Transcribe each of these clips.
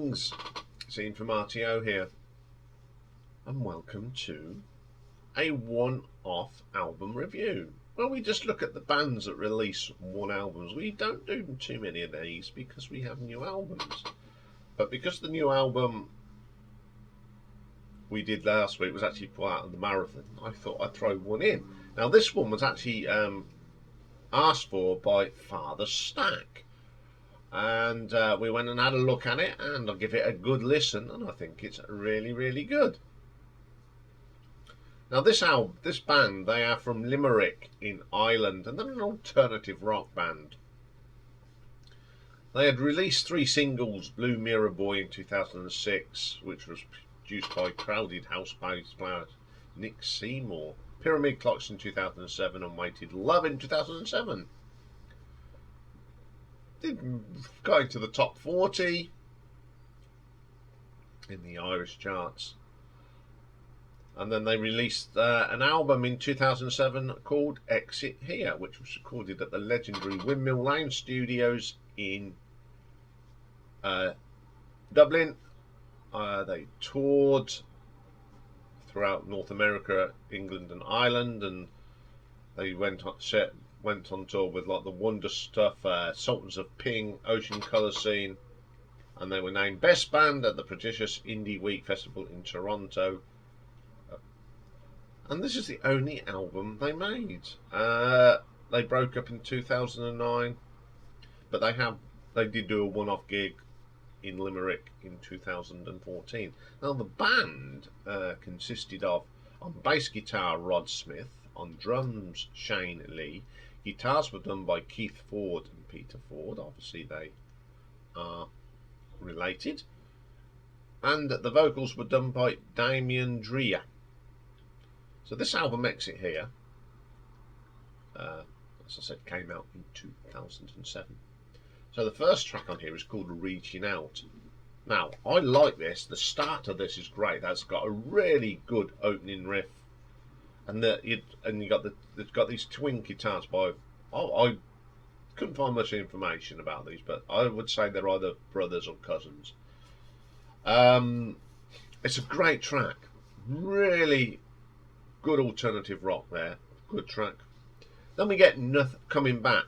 Greetings, it's Iain from RTO here, and welcome to a one-off album review. Well, we just look at the bands that release one albums. We don't do too many of these because we have new albums. But because the new album we did last week was actually part of the marathon, I thought I'd throw one in. Now, this one was actually asked for by Father Stack. And we went and had a look at it, and I'll give it a good listen, and I think it's really, really good. Now, this band, they are from Limerick in Ireland, and they're an alternative rock band. They had released 3 singles: Blue Mirror Boy in 2006, which was produced by Crowded House bass player Nick Seymour, Pyramid Clocks in 2007, and Weighted Love in 2007. Got into the top 40 in the Irish charts, and then they released an album in 2007 called Exit Here, which was recorded at the legendary Windmill Lane Studios in Dublin. They toured throughout North America, England and Ireland, and they went on tour with like the Wonder Stuff, Sultans of Ping, Ocean Colour Scene, and they were named Best Band at the prestigious Indie Week Festival in Toronto. And this is the only album they made. They broke up in 2009, but they did do a one-off gig in Limerick in 2014. Now, the band consisted of, on bass guitar, Rod Smith; on drums, Shane Lee. Guitars were done by Keith Ford and Peter Ford. Obviously, they are related. And the vocals were done by Damien Drea. So this album, Exit Here, as I said, came out in 2007. So the first track on here is called Reaching Out. Now, I like this. The start of this is great. That's got a really good opening riff. And it's got these twin guitars by. I couldn't find much information about these, but I would say they're either brothers or cousins. It's a great track, really good alternative rock there. Good track. Then we get Nothing Coming Back.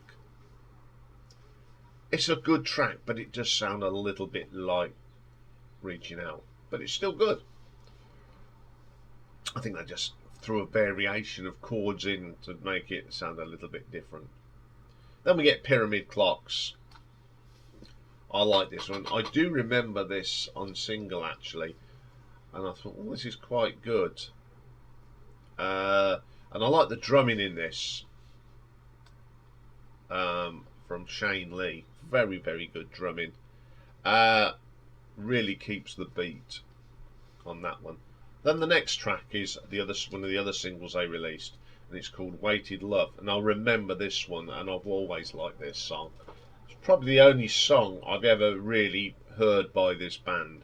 It's a good track, but it does sound a little bit like Reaching Out, but it's still good. I think they just threw a variation of chords in to make it sound a little bit different. Then we get Pyramid Clocks. I like this one. I do remember this on single, actually, and I thought, oh, this is quite good. And I like the drumming in this from Shane Lee. Very, very good drumming. Really keeps the beat on that one. Then the next track is one of the other singles they released, and it's called Weighted Love. And I'll remember this one, and I've always liked this song. It's probably the only song I've ever really heard by this band.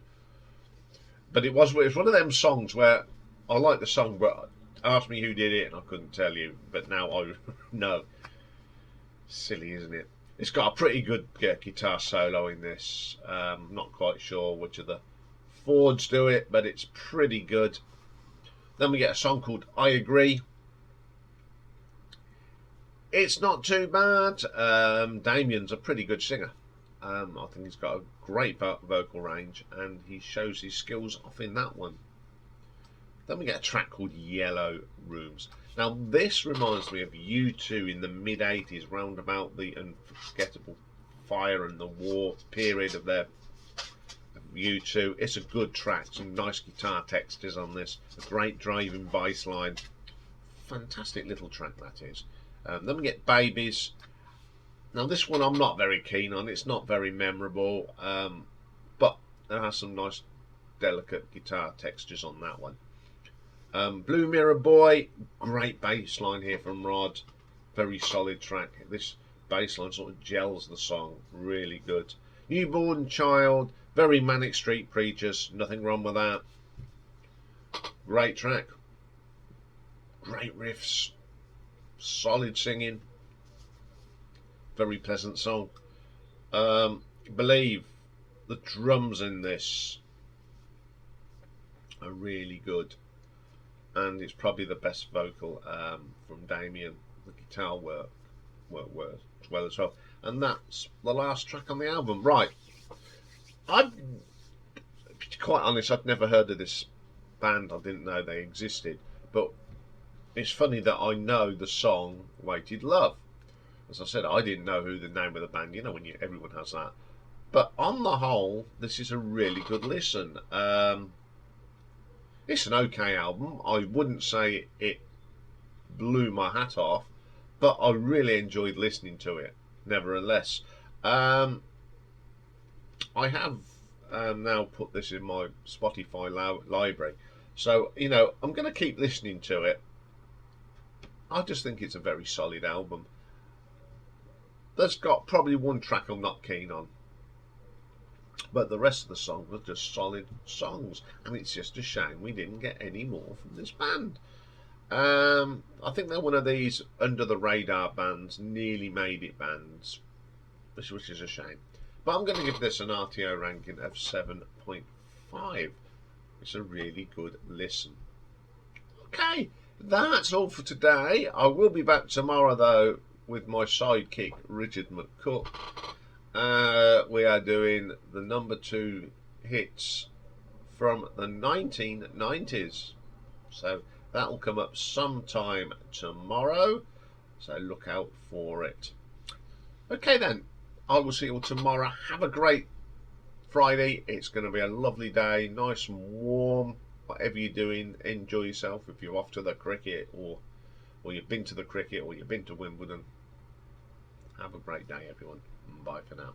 But it was one of them songs where I like the song, but ask me who did it, and I couldn't tell you. But now I know. Silly, isn't it? It's got a pretty good guitar solo in this. Not quite sure which of the Fords do it, but it's pretty good. Then we get a song called I Agree. It's not too bad. Damien's a pretty good singer. I think he's got a great vocal range, and he shows his skills off in that one. Then we get a track called Yellow Rooms. Now, this reminds me of U2 in the mid-80s, round about the unforgettable Fire and the War period of their U2. It's a good track. Some nice guitar textures on this. A great driving bass line. Fantastic little track that is. Then we get Babies. Now, this one I'm not very keen on. It's not very memorable, but there are some nice delicate guitar textures on that one. Blue Mirror Boy, great bass line here from Rod. Very solid track. This bass line sort of gels the song. Really good. Newborn Child, very Manic Street Preachers. Nothing wrong with that. Great track. Great riffs. Solid singing. Very pleasant song. Believe, The drums in this are really good, and it's probably the best vocal from Damien. The guitar works well as well, and that's the last track on the album. Right, I'm quite honest, I'd never heard of this band. I didn't know they existed, but it's funny that I know the song "Weighted Love." As I said, I didn't know who the name of the band. You know, when everyone has that. But on the whole, this is a really good listen. It's an okay album. I wouldn't say it blew my hat off, but I really enjoyed listening to it. Nevertheless, I have now put this in my Spotify library, so you know I'm going to keep listening to it. I just think it's a very solid album. There's got probably one track I'm not keen on, but the rest of the songs are just solid songs, and it's just a shame we didn't get any more from this band. I think they're one of these under the radar bands, nearly made it bands, which is a shame. But I'm going to give this an RTO ranking of 7.5. It's a really good listen. Okay, that's all for today. I will be back tomorrow though with my sidekick Richard McCook. We are doing the number 2 hits from the 1990s. So that'll come up sometime tomorrow. So look out for it. Okay then, I will see you all tomorrow. Have a great Friday. It's going to be a lovely day, nice and warm. Whatever you're doing, enjoy yourself. If you're off to the cricket or you've been to the cricket or you've been to Wimbledon, have a great day everyone. Bye for now.